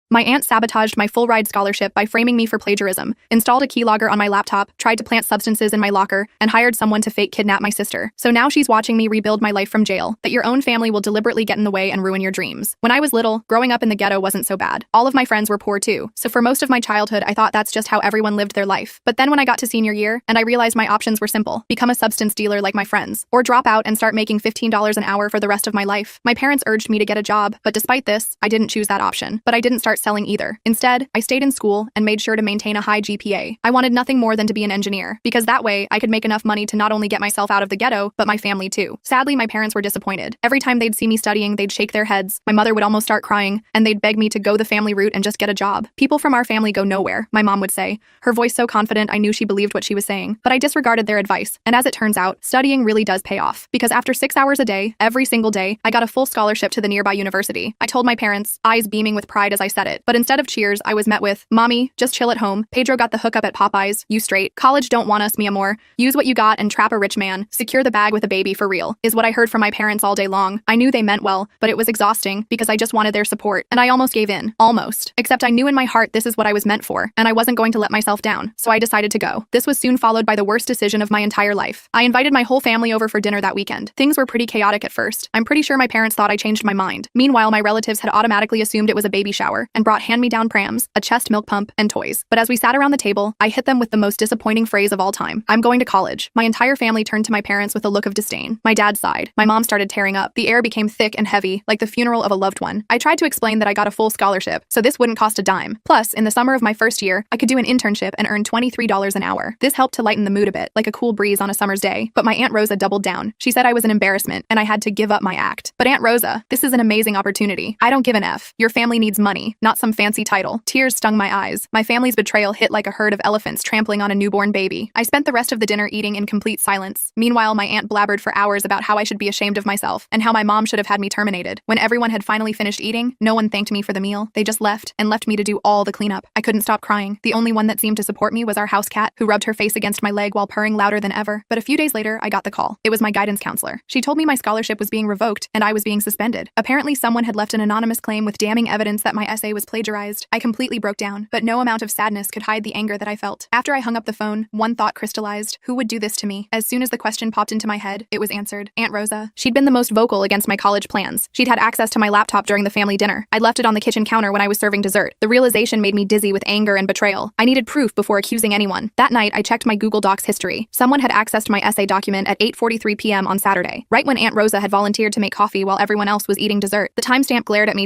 My aunt sabotaged my full ride scholarship by framing me for plagiarism, installed a keylogger on my laptop, tried to plant substances in my locker, and hired someone to fake kidnap my sister. So now she's watching me rebuild my life from jail. That your own family will deliberately get in the way and ruin your dreams. When I was little, growing up in the ghetto wasn't so bad. All of my friends were poor too, so for most of my childhood I thought that's just how everyone lived their life. But then when I got to senior year, and I realized my options were simple: become a substance dealer like my friends, or drop out and start making $15 an hour for the rest of my life. My parents urged me to get a job, but despite this, I didn't choose that option. But I didn't start selling either. Instead, I stayed in school and made sure to maintain a high GPA. I wanted nothing more than to be an engineer, because that way I could make enough money to not only get myself out of the ghetto, but my family too. Sadly, my parents were disappointed. Every time they'd see me studying, they'd shake their heads. My mother would almost start crying, and they'd beg me to go the family route and just get a job. People from our family go nowhere, my mom would say, her voice so confident I knew she believed what she was saying. But I disregarded their advice, and as it turns out, studying really does pay off. Because after 6 hours a day, every single day, I got a full scholarship to the nearby university. I told my parents, eyes beaming with pride as I said it. But instead of cheers, I was met with, "Mommy, just chill at home. Pedro got the hookup at Popeyes. You straight. College don't want us, mi amor. Use what you got and trap a rich man. Secure the bag with a baby for real," is what I heard from my parents all day long. I knew they meant well, but it was exhausting because I just wanted their support, and I almost gave in. Almost. Except I knew in my heart this is what I was meant for, and I wasn't going to let myself down, so I decided to go. This was soon followed by the worst decision of my entire life. I invited my whole family over for dinner that weekend. Things were pretty chaotic at first. I'm pretty sure my parents thought I changed my mind. Meanwhile, my relatives had automatically assumed it was a baby shower and brought hand-me-down prams, a chest milk pump, and toys. But as we sat around the table, I hit them with the most disappointing phrase of all time: "I'm going to college." My entire family turned to my parents with a look of disdain. My dad sighed. My mom started tearing up. The air became thick and heavy, like the funeral of a loved one. I tried to explain that I got a full scholarship, so this wouldn't cost a dime. Plus, in the summer of my first year, I could do an internship and earn $23 an hour. This helped to lighten the mood a bit, like a cool breeze on a summer's day. But my Aunt Rosa doubled down. She said I was an embarrassment, and I had to give up my act. "But Aunt Rosa, this is an amazing opportunity. I don't give an F. Your family needs money, not some fancy title." Tears stung my eyes. My family's betrayal hit like a herd of elephants trampling on a newborn baby. I spent the rest of the dinner eating in complete silence. Meanwhile, my aunt blabbered for hours about how I should be ashamed of myself, and how my mom should have had me terminated. When everyone had finally finished eating, no one thanked me for the meal. They just left, and left me to do all the cleanup. I couldn't stop crying. The only one that seemed to support me was our house cat, who rubbed her face against my leg while purring louder than ever. But a few days later, I got the call. It was my guidance counselor. She told me my scholarship was being revoked, and I was being suspended. Apparently, someone had left an anonymous claim with damning evidence that my essay was plagiarized. I completely broke down, but no amount of sadness could hide the anger that I felt. After I hung up the phone, one thought crystallized: who would do this to me? As soon as the question popped into my head, it was answered: Aunt Rosa. She'd been the most vocal against my college plans. She'd had access to my laptop during the family dinner. I'd left it on the kitchen counter when I was serving dessert. The realization made me dizzy with anger and betrayal. I needed proof before accusing anyone. That night, I checked my Google Docs history. Someone had accessed my essay document at 8:43 p.m. on Saturday, right when Aunt Rosa had volunteered to make coffee while everyone else was eating dessert. The timestamp glared at me from